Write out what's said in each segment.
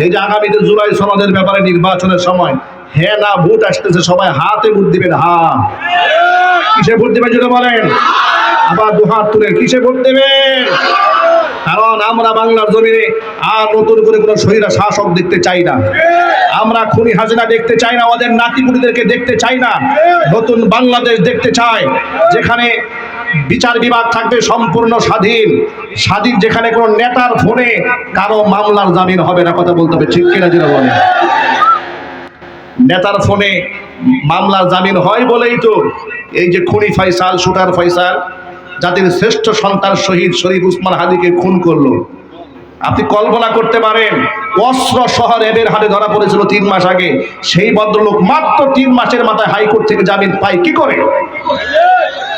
এই যে আগামীতে জুলাই সনদের ব্যাপারে নির্বাচনের সময় হ্যাঁ না ভোট আসতেছে, সবাই হাতে ভোট দিবেন। হ্যাঁ, কিসে ভোট দিবেন যদি বলেন? আবার দু হাত তুলে কিসে ভোট দেবেন? কারণ আমরা বাংলার জমিনে আর নতুন করে কোনো স্বৈরা শাসক দেখতে চাই না। আমরা খুনি হাসিনা দেখতে চাই না, আমাদের নাতিপুতিদেরকে দেখতে চাই না। নতুন বাংলাদেশ দেখতে চাই, যেখানে বিচার বিভাগ থাকবে সম্পূর্ণ স্বাধীন, যেখানে কোনো নেতার ফোনে কারো মামলার জামিন হবে না। কথা বলতে হবে, ঠিক কিনা যেটা বলে? নেতার ফোনে মামলার জামিন হয় বলেই তো এই যে খুনি ফয়সাল, শুটার ফয়সাল, জাতির শ্রেষ্ঠ সন্তান শহীদ শরীফ উসমান হাদিকে খুন করলো। আপনি কল্পনা করতে পারেন, অস্ত্র সহ র্যাবের হাতে ধরা পড়েছিল 3 মাস আগে। সেই ভদ্রলোক মাত্র 3 মাসের মাথায় হাইকোর্ট থেকে জামিন পায় কি করে?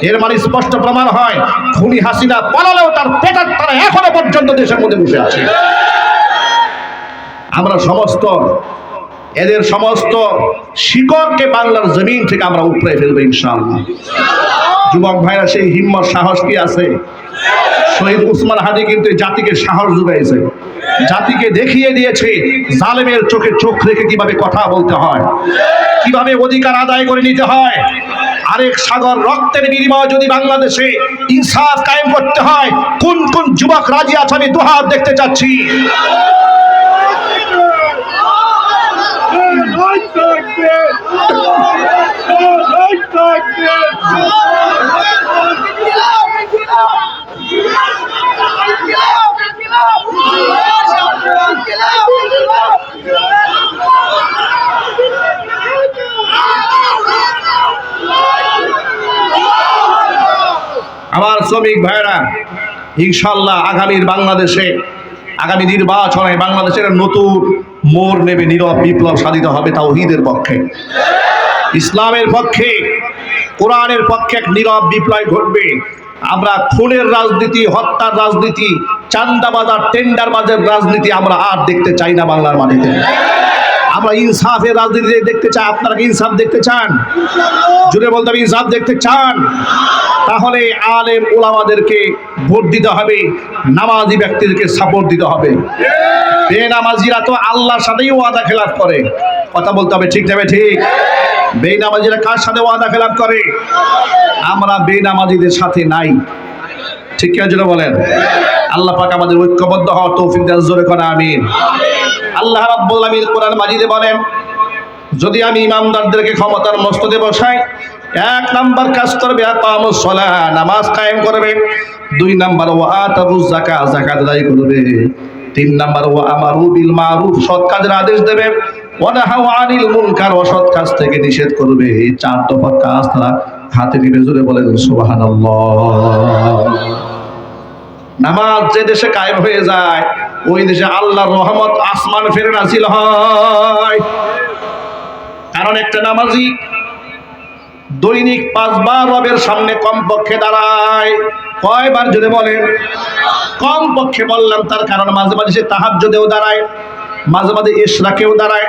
এর মানে স্পষ্ট প্রমাণ হয়, খুনি হাসিনা পালালেও তার পেটার তারা এখনো পর্যন্ত দেশের মধ্যে বসে আছে। আমরা এদের সমস্ত শিকড়কে বাংলার জমিন থেকে আমরা উপড়ে ফেলবো ইনশাআল্লাহ। যুবক ভাইরা, সেই হিম্মত সাহস কি আছে? শহীদ উসমান হাদি কিন্তু জাতিকে সাহস জুগাইছে, জাতিকে দেখিয়ে দিয়েছে জালেমের চোখে চোখ রেখে কিভাবে কথা বলতে হয়, কিভাবে অধিকার আদায় করে নিতে হয়। আরেক সাগর রক্তের বিনিময়ে যদি বাংলাদেশে ইনসাফ কায়েম করতে হয়, কোন কোন যুবক রাজি আছে? আমি দুহাত দেখতে চাচ্ছি। আমার শ্রমিক ভাইরা, ইনশাআল্লাহ আগামীর বাংলাদেশে, আগামী নির্বাচনে বাংলাদেশের নতুন মোড় নেবে, নীরব বিপ্লব সাধিত হবে তাওহীদের পক্ষে, ইসলামের পক্ষে, কোরআনের পক্ষে এক নীরব বিপ্লব ঘটবে। আমরা খুনের রাজনীতি, হত্যার রাজনীতি, চান্দাবাজার, টেন্ডারবাজের রাজনীতি আমরা আর দেখতে চাই না বাংলার মাটিতে। আমরা ইনসাফের রাজনীতি দেখতে চাই। আপনারা কি ইনসাফ দেখতে চান? জুড়ে বলতে হবে, ইনসাফ দেখতে চান? তাহলে আলেম ওলামাদেরকে ভোট দিতে হবে, নামাজি ব্যক্তিদেরকে সাপোর্ট দিতে হবে। বেনামাজিরা তো আল্লাহর সাথেই ওয়াদা খেলাফ করে। কথা বলতে হবে, ঠিক যাবে ঠিক? বেনামাজিরা কার সাথে ওয়াদা খেলাফ করে? আমরা বেনামাজিদের সাথে নাই, ঠিক কিনা যেটা বলেন? আল্লাহ পাক আমাদের ঐক্যবদ্ধ হওয়ার তৌফিক দান, জোরে করে আমিন। আল্লাহ রাব্বুল আলামিন কোরআন মাজিদে বলেন, যদি আমি ইমামদারদেরকে ক্ষমতার মস্তদে বসাই, 1 নাম্বার কাজ করবে আকামুস সালাহ, নামাজ কায়েম করবে। 2 নাম্বার ওয়া আতাবুজ যাকাত, যাকাত আদায় করবে। 3 নাম্বার ওয়া আমারু বিল মারুফ, সৎ কাজের আদেশ দেবে। ওয়া নাহাউ আনিল মুনকার, অসৎ কাজ থেকে নিষেধ করবে। এই 4 দফা কাজ তারা হাতে নিবে। জোরে বলেন সুবহানাল্লাহ। নামাজ যে দেশে কায়েম হয়ে যায়, ওই দেশে আল্লাহর রহমত আসমান ফেরে নাজিল হয়। কারণ একটা নামাজি দৈনিক 5 বার রবের সামনে কমপক্ষে দাঁড়ায়। কয়বার যদি বলেন? কমপক্ষে বললাম, তার কারণ মাঝে মাঝে সে তাহাজ্জুদেও দাঁড়ায়, মাঝে মাঝে ইশরাকেও দাঁড়ায়,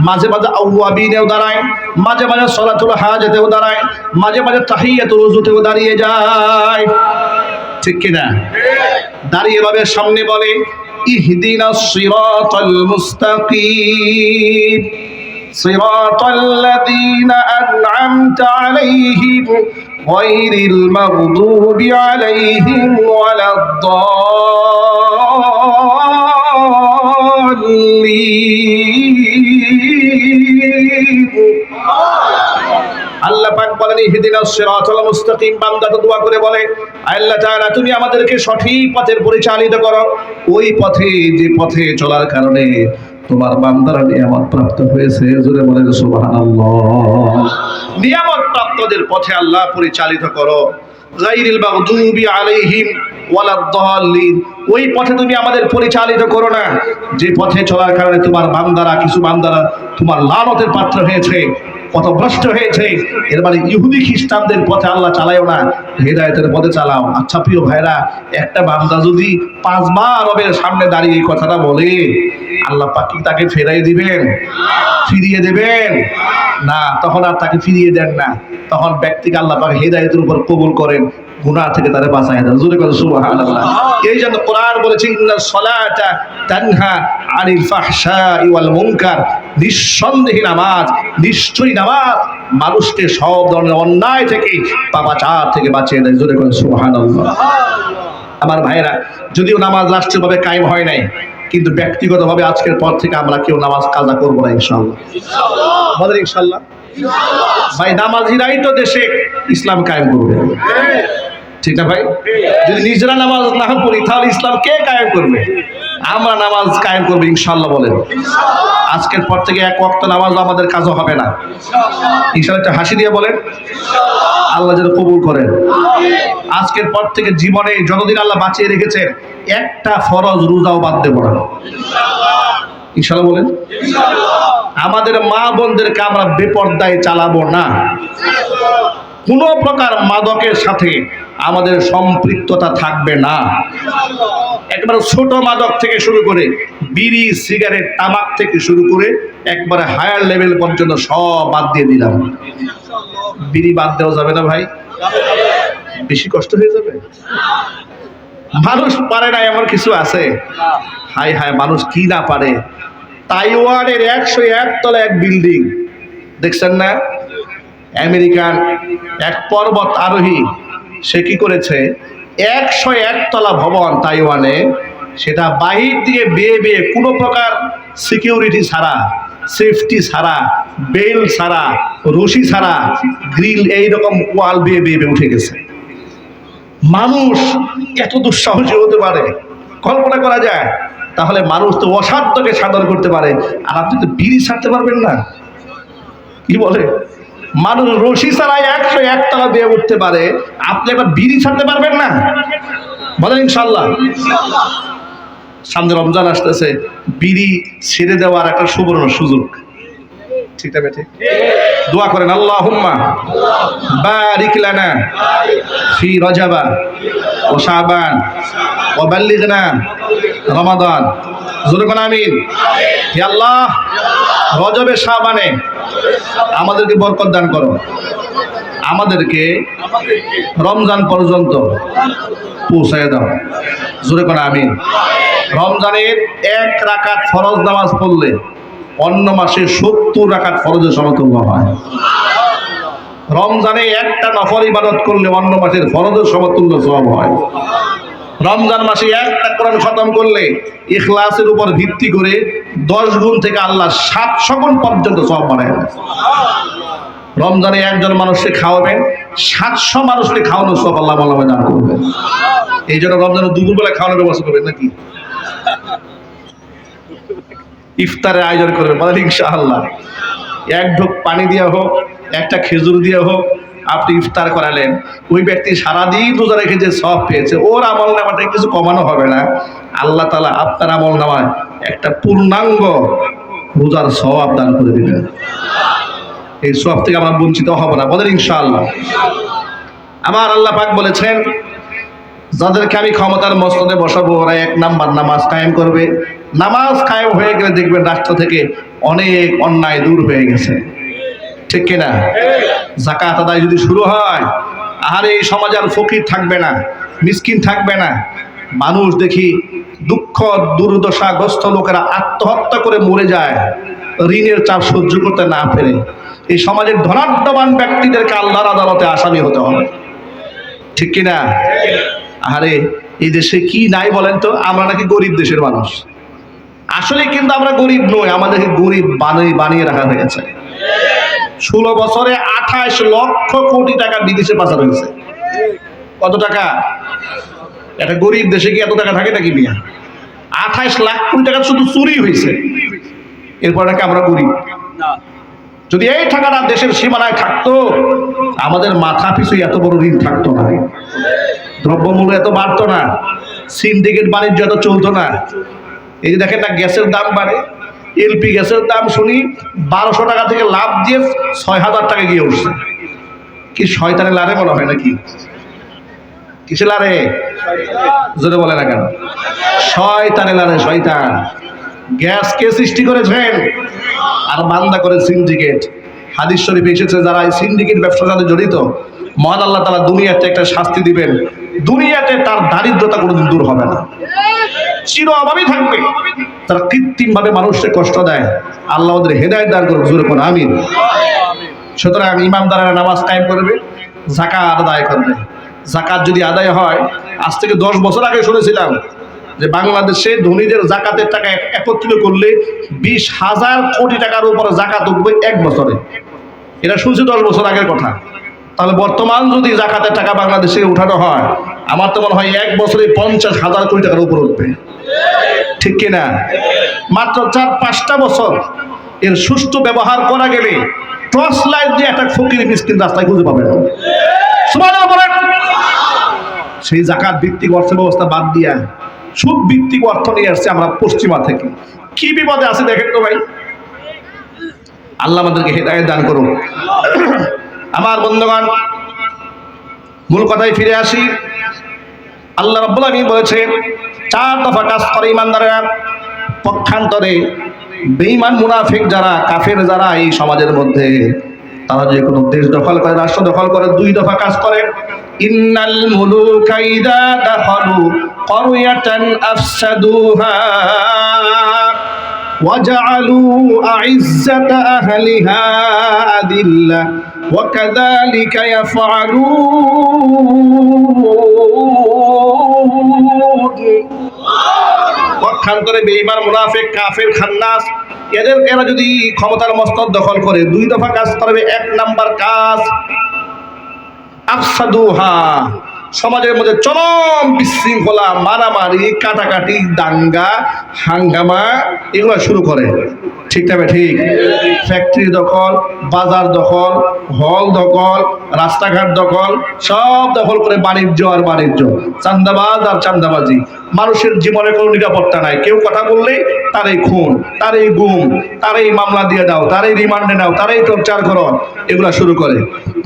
মাঝে মাঝে আউয়াবিনেও দাঁড়ায়, মাঝে মাঝে সলাতুল হাজাতেও দাঁড়ায়, মাঝে মাঝে তাহিয়াতুল ওযুতেও দাঁড়িয়ে যায়, ঠিক কিনা? দাঁড়িয়ে রবের সামনে বলে, ইহদিনাস সিরাতাল মুস্তাকিম সিরাতাল্লাযীনা আন'আমতা আলাইহিম গায়রিল মাগদুবি আলাইহিম ওয়ালাদ-দাল্লিন। আল্লাহ পাক বলেন, ইহদিনাস সিরাতাল মুস্তাকিম। বান্দা তো দোয়া করে বলে, আল্লাহ তাআলা তুমি আমাদেরকে সঠিক পথের পরিচালিত করো, ওই পথে, যে পথে চলার কারণে তোমার বান্দারা নিয়ামত প্রাপ্ত হয়েছে। জোরে বলেন সুবহানাল্লাহ। নিয়ামত প্রাপ্তদের পথে আল্লাহ পরিচালিত করো। গায়রিল মাগদুবি আলাইহিম ওয়ালাদ-দাল্লিন, ওই পথে তুমি আমাদের পরিচালিত করো না, যে পথে চলার কারণে তোমার বান্দারা, কিছু বান্দারা তোমার লানতের পাত্র হয়েছে, পথভ্রষ্ট হয়েছে। এর মানে ইহুদি খ্রিস্টানদের পথে আল্লাহ চালায়ও না, হেদায়েতের পথে চালাও। আচ্ছা প্রিয় ভাইরা, একটা বান্দা যদি 5 বার রবের সামনে দাঁড়িয়ে এই কথাটা বলে, আল্লাহ পাক কি তাকে ফেরাই দিবেন? ফিরিয়ে দেবেন না, তখন আর তাকে ফিরিয়ে দেন না। তখন ব্যক্তিকে আল্লাহ পাক হেদায়েতের উপর কবুল করেন, গুনাহ থেকে তারা বাঁচায় দেন। জোরে করে সুবহানাল্লাহ। এই জন্য কোরআন বলেছে ইন্নাস সালাতা তানহা আনিল ফাহশাই ওয়াল মুনকার, নিঃসন্দেহে নামাজ, নিশ্চয়ই নামাজ মানুষকে সব ধরনের অন্যায় থেকে পাপাচার থেকে বাঁচিয়ে দেয়। জোরে করে সুবহানাল্লাহ। আমার ভাইয়েরা, যদিও নামাজ রাষ্ট্রীয়ভাবে কায়েম হয় নাই, কিন্তু ব্যক্তিগতভাবে আজকের পর থেকে আমরা কেউ নামাজ কাজা করবো না ইনশাআল্লাহ। বলেন ইনশাআল্লাহ। ভাই নামাজিরাই তো দেশে ইসলাম কায়েম করবে, ঠিক না ভাই? যদি নিজেরা নামাজ না পড়ি তাহলে ইসলাম কে কায়েম করবে? আমরা নামাজ কায়েম করবো ইনশাআল্লাহ। বলেন আজকের পর থেকে এক ওয়াক্ত নামাজ আমাদের কাজও হবে না ইনশাআল্লাহ। একটা হাসি দিয়ে বলেন আল্লাহ যেন কবুল করেন। আজকের পর থেকে জীবনে যতদিন আল্লাহ বাঁচিয়ে রেখেছেন একটা ফরজ রোজাও বাদ দেব না ইনশাআল্লাহ। বলেন আমাদের মা বোনদেরকে আমরা বেপরদায় চালাবো না। কোন প্রকার মাদকের সাথে আমাদের সম্পৃক্ততা থাকবে না। একবারে ছোট মাদক থেকে শুরু করে বিড়ি, সিগারেট, তামাক থেকে শুরু করে একবারে হায়ার লেভেল পর্যন্ত সব বাদ দিয়ে দিলাম। বিড়ি বাদ দেওয়া যাবে না ভাই? বেশি কষ্ট হয়ে যাবে। মানুষ পারে না এমন কিছু আছে? হায় হায়, মানুষ কি না পারে। তাইওয়ানের 101 তলা এক বিল্ডিং দেখছেন না? আমেরিকান এক পর্বত আরোহী সে কি করেছে, 101 তলা ভবন তাইওয়ানে, সেটা বাহির দিকে বেয়ে বেয়ে কোনো প্রকার সিকিউরিটি ছাড়া, সেফটি ছাড়া, বেল ছাড়া, রশি ছাড়া, গ্রিল এইরকম ওয়াল বেয়ে বেয়ে বেয়ে উঠে গেছে। মানুষ এত দুঃসাহসী হতে পারে কল্পনা করা যায়? তাহলে মানুষ তো অসাধ্যকে সাধন করতে পারে, আর আপনি তো বিড়ি ছাড়তে পারবেন না? কি বলে? মানুষ রশি ছাড়াই 101 তলা দিয়ে উঠতে পারে, আপনি একবার বিড়ি ছাড়তে পারবেন না? বলেন ইনশাআল্লাহ। সামনে রমজান আসতেছে, বিড়ি ছেড়ে দেওয়ার একটা সুবর্ণ সুযোগ, ঠিক আছে? ঠিক দোয়া করেন আল্লাহুম্মা বারিক লানা ফি রজবা ওয়া শাবান ওয়া বাল্লিগনা রমাদান। জোরে কোন আমিন। হে আল্লাহ, রজবে শাবানে আমাদেরকে বরকত দান করো, আমাদেরকে রমজান পর্যন্ত পৌঁছায় দাও। জোরে কোন আমিন। রমজানের 1 রাকাত ফরজ নামাজ পড়লে অন্য মাসে 70 রাকাত ফরজের সমতুল্য হয়। রমজানে একটা নফল ইবাদত করলে অন্য মাসের ফরজের সমতুল্য সওয়াব হয়। রমজান মাসে একটা কোরআন খতম করলে ইখলাসের উপর ভিত্তি করে 10 গুণ থেকে আল্লাহ 700 গুণ পর্যন্ত সওয়াব বাড়ায় দেন। রমজানে একজন মানুষকে খাওয়াবেন, 700 মানুষকে খাওয়ানোর সওয়াব আল্লাহ দান করবেন। এই জন্য রমজানে দুপুরবেলা খাওয়ানোর ব্যবস্থা করবেন নাকি? ইফতারের আয়োজন করবেন, বলেন ইনশাআল্লাহ। 1 ঢোক পানি দিয়ে হোক, একটা খেজুর দিয়ে হোক, আপনি ইফতার করালেন। ওই ব্যক্তি সারাদিন রোজা রেখে যে সওয়াব পেয়েছে, ওর আমল নামাটা কিছু কমানো হবে না। আল্লাহ তাআলা আপনার আমল নামায় একটা পূর্ণাঙ্গ রোজার সওয়াব দান করে দিবেন। এই সওয়াব থেকে আমরা বঞ্চিত হব না, বলেন ইনশাআল্লাহ। আমার আল্লাহ পাক বলেছেন, যাদেরকে আমি ক্ষমতার মসনদে বসাবো ওরা 1 নাম্বার নামাজ কায়েম করবে। নামাজ কায়েম হয়ে গেলে দেখবেন রাষ্ট্র থেকে অনেক অন্যায় দূর হয়ে গেছে, ঠিক কিনা? যাকাত আদায় যদি শুরু হয়, আর এই সমাজে আর ফকির থাকবে না, মিসকিন থাকবে না। মানুষ দেখি দুঃখ দুর্দশাগ্রস্ত লোকেরা আত্মহত্যা করে মরে যায় ঋণের চাপ সহ্য করতে না পেরে। এই সমাজের ধনাঢ্যবান ব্যক্তিদেরকে আল্লাহর আদালতে আসামি হতে হবে, ঠিক কিনা? আরে এই দেশে কি নাই বলেন তো? আমরা নাকি গরিব দেশের মানুষ, আসলে কিন্তু আমরা গরিব নই, আমাদেরকে গরিব বানিয়ে রাখা হয়েছে। 16 বছরে 28 লক্ষ কোটি টাকা বিদেশে পাচার হয়েছে। কত টাকা? একটা গরিব দেশে কি এত টাকা থাকে নাকি মিয়া? 28 লাখ কোটি টাকা শুধু চুরি হয়েছে। এরপর নাকি আমরা গরিব? যদি এই টাকাটা দেশের সীমানায় থাকতো, আমাদের মাথা পিছু এত বড় ঋণ থাকতো না, দ্রব্যমূল্য এত বাড়তো না, সিন্ডিকেট বাণিজ্য এত চলতো না। এই যে দেখেন না, গ্যাসের দাম বাড়ে, এলপি গ্যাসের দাম শুনি 1200 টাকা থেকে লাভ দিয়ে 6000 টাকা গিয়ে উঠছে। কি শয়তানের লারে মনে হয় নাকি? কিসে লারে? জোরে বলে না কেন? শয়তানের লারে। শয়তান গ্যাস কে সৃষ্টি করেছেন? আর বান্দা করে সিন্ডিকেট। হাদিস শরীফে এসেছে, যারা এই সিন্ডিকেট ব্যবসার সাথে জড়িত মহান আল্লাহ তাআলা দুনিয়াতে একটা শাস্তি দিবেন, দুনিয়াতে তার দারিদ্রতা কোনোদিন দূর হবে না, চির অভাবই থাকবে। তারা কৃত্রিম ভাবে মানুষকে কষ্ট দেয়, আল্লাহ ওদের হেদায়েত দান করুক, জোরে কোন আমিন। সুতরাং ইমানদারেরা নামাজ কায়েম করবে, যাকাত আদায় করবে। যাকাত যদি আদায় হয়, আজ থেকে 10 বছর আগে শুনেছিলাম যে বাংলাদেশে ধনীদের যাকাতের টাকা একত্রিত করলে 20,000 কোটি টাকার উপরে যাকাত উঠবে 1 বছরে। এটা শুনছি 10 বছর আগের কথা। তাহলে বর্তমান যদি যাকাতের টাকা বাংলাদেশে উঠানো হয়, আমার তো মনে হয় 1 বছরে 50,000 কোটি টাকার উপর উঠবে, ঠিক কিনা? মাত্র 4-5টা বছর এর সুষ্ঠু ব্যবহার করা গেলে টর্চ লাইট দিয়ে একটা ফকির মিসকিন রাস্তায় খুঁজে পাবে না। সুবহানাল্লাহ বলেন। সেই যাকাত ভিত্তিক অর্থ ব্যবস্থা বাদ দিয়া সুদ ভিত্তিক অর্থ নিয়ে আসছে আমরা পশ্চিমা থেকে। কি বিপদে আছে দেখেন তো ভাই। আল্লাহ আমাদেরকে হেদায়েত দান করুন। আমার বন্ধুগণ, মূল কথায় ফিরে আসি। আল্লাহ রাব্বুল আলামিন বলেছেন 4 দফা কাজ করে ইমানদারেরা। পক্ষান্তরে বেঈমান মুনাফিক যারা, কাফের যারা এই সমাজের মধ্যে, তারা যে কোনো দেশ দখল করে, রাষ্ট্র দখল করে, 2 দফা কাজ করে। ইন্নাল মুলুকা ইযা দাখালু ক্বরয়াতান আফসাদুহা ওয়াজআলু আ'iজ্জাতা আহলিহা আদিল্লা ওয়া কাযালিকা ইয়াফআলুন। পক্ষান্তরে বেঈমান মুনাফিক কাফের খান্নাস এরা যদি ক্ষমতার মস্তক দখল করে 2 দফা কাজ করবে। 1 নাম্বার কাজ আফসাদুহা, সমাজের মধ্যে চরম বিশৃঙ্খলা, মারামারি, কাটাকাটি, দাঙ্গা হাঙ্গামা এগুলো শুরু করে, ঠিক না? ঠিক। ফ্যাক্টরি দখল, বাজার দখল, হল দখল, রাস্তাঘাট দখল, সব দখল করে বাণিজ্য আর বাণিজ্য, চান্দাবাজ আর চান্দাবাজি। মানুষের জীবনে কোনো নিরাপত্তা নাই। কেউ কথা বললে তারই খুন, তারই গুম, তারই মামলা দিয়ে দাও, তারই রিমান্ডে নাও, তারই টর্চার করো, এগুলা শুরু করে।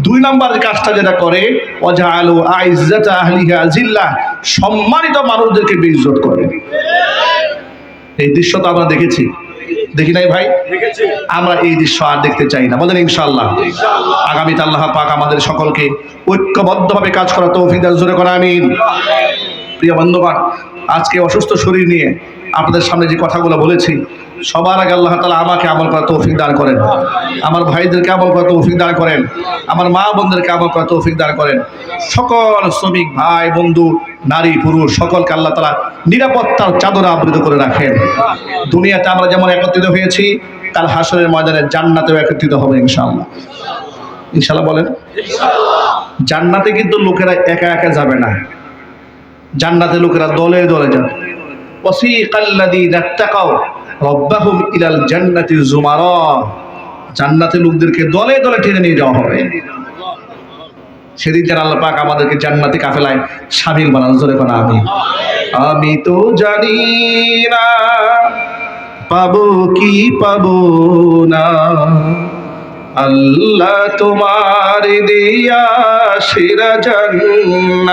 2 নাম্বার কাজটা যেটা করে, ওয়াজআলু আ'iজ্জাতা আহলিহা জিল্লাহ, সম্মানিত মানুষদেরকে বেইজ্জত করে। এই দৃশ্য তো আমরা দেখেছি, দেখি নাই ভাই? আমরা এই দৃশ্য আর দেখতে চাই না, বলেন ইনশাআল্লাহ। আগামীতে আল্লাহ পাক আমাদের সকলকে ঐক্যবদ্ধভাবে কাজ করা তৌফিক দান, জোরে করে আমিন। প্রিয় বন্ধুগণ, আজকে অসুস্থ শরীর নিয়ে আপনাদের সামনে যে কথাগুলো বলেছি, সবার আগে আল্লাহ তাআলা আমাকে আমল করার তৌফিক দান করেন, আমার ভাইদেরকে আমল করার তৌফিক দান করেন, আমার মা বোনদেরকে আমল করার তৌফিক দান করেন। সকল শ্রমিক ভাই বন্ধু, নারী পুরুষ সকলকে আল্লাহ তাআলা নিরাপত্তার চাদরে আবৃত করে রাখেন। দুনিয়াতে আমরা যেমন একত্রিত হয়েছি, কাল হাসরের ময়দানে জান্নাতেও একত্রিত হবে ইনশাআল্লাহ। ইনশাআল্লাহ বলেন। জান্নাতে কিন্তু লোকেরা একা একা যাবে না, জান্নাতে লোকেরা দলে দলে যাবে। ওয়াসিকাল্লাযীনা তাকাও রাব্বাহুম ইলাল জান্নাতি যুমারা, জান্নাতে লোকদেরকে দলে দলে টেনে নিয়ে যাওয়া হবে। সেদিন যেন আল্লাহ পাক আমাদেরকে জান্নাতি কাফেলায় শামিল বানান, জোরে কোন আমিন। আমি তো জানি না পাবো কি পাবো না, আল্লাহ তোমার দিয়া সেরা জান্নাত।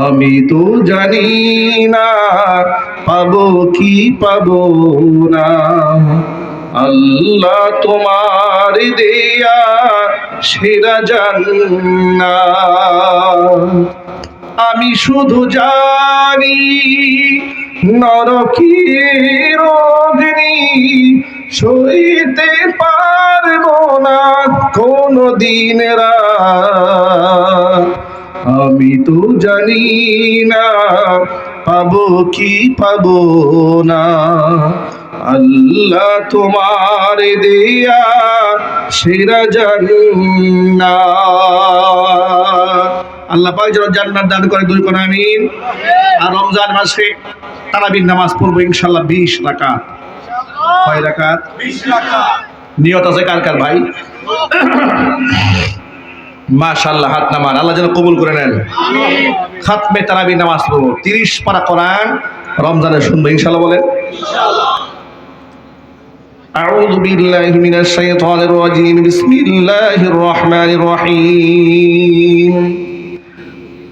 আমি তো জানি না পাবো কি পাবো না, আল্লাহ তোমার দেয়া সেরা জান্নাত। আমি শুধু জানি নরকের অগ্নি সইতে পারবো না কোনদিন রাত। আমি তো জানি না পাবো কি পাবো না, আল্লাহ তোমার দেয়া সেরা জান্নাত। আল্লাহ পাক যেন জান্নাত দান করে, দুই কোন আমিন। আর রমজান মাসে তারাবির নামাজ পড়বো ইনশাআল্লাহ 20 রাকাত। কয় রাকাত? 20 রাকাত। নিয়ত আছে কার কার ভাই? মাশাআল্লাহ, হাত নামান, আল্লাহ যেন কবুল করে নেন। খাতমে তারাবি নামাজ পড়বো, 30 পারা কোরআন রমজানে শুনবো ইনশাআল্লাহ, বলেন ইনশাআল্লাহ। আউযু বিল্লাহি মিনাশ শাইতানির রাজীম, বিসমিল্লাহির রহমানির রহিম।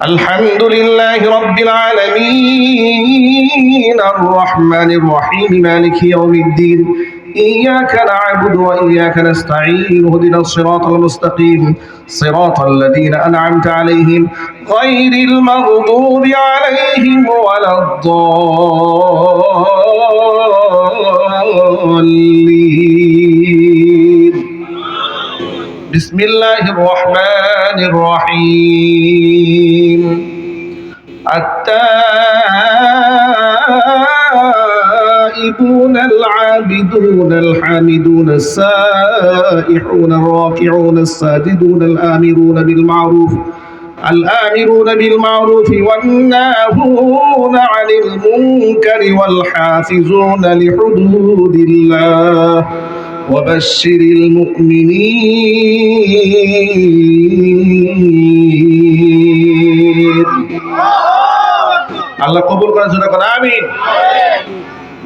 আলহামদুলিল্লাহি রাব্বিল আলামিন, আর রহমানির রহিম, মালিকি ইয়াউমিদ্দিন। إياك نعبد وإياك نستعين اهدنا الصراط المستقيم صراط الذين أنعمت عليهم غير المغضوب عليهم ولا الضالين بسم الله الرحمن الرحيم التائبون العابدون الحامدون السائحون الراكعون الساجدون الآمرون بالمعروف والناهون عن المنكر والحافظون لحدود الله وبشر المؤمنين আল্লাহ কবুল করার জন্য কথা আমিন।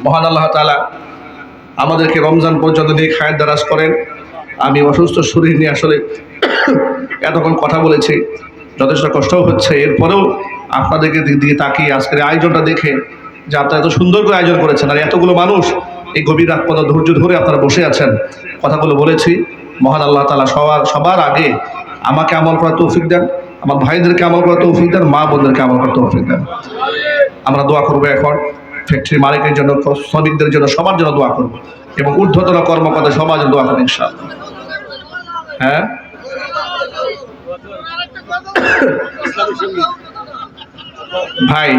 মহান আল্লাহ তাআলা আমাদেরকে রমজান পর্যন্ত দিয়ে খায়ের দারাজ করেন। আমি অসুস্থ শরীর নিয়ে আসলে এতক্ষণ কথা বলেছি, যথেষ্ট কষ্টও হচ্ছে, এরপরেও আপনাদেরকে দিকে তাকিয়ে আজকের আয়োজনটা দেখে যে আপনারা এত সুন্দর করে আয়োজন করেছেন আর এতগুলো মানুষ এই গভীর রাত পর্যন্ত ধৈর্য ধরে আপনারা বসে আছেন, কথাগুলো বলেছি। মহান আল্লাহ তাআলা সবার আগে আমাকে আমল করার তৌফিক দেন, আমার ভাইদেরকে আমল করার তৌফিক দেন, মা বোনদেরকে আমল করার তৌফিক দেন। আমরা দোয়া করবো এখন ফ্যাক্টরি মালিকের জন্য, শ্রমিকদের জন্য, সবার জন্য দোয়া করবো এবং ঊর্ধ্বতন কর্মকর্তা সবার জন্য দোয়া করবো ইনশাআল্লাহ। হ্যাঁ ভাই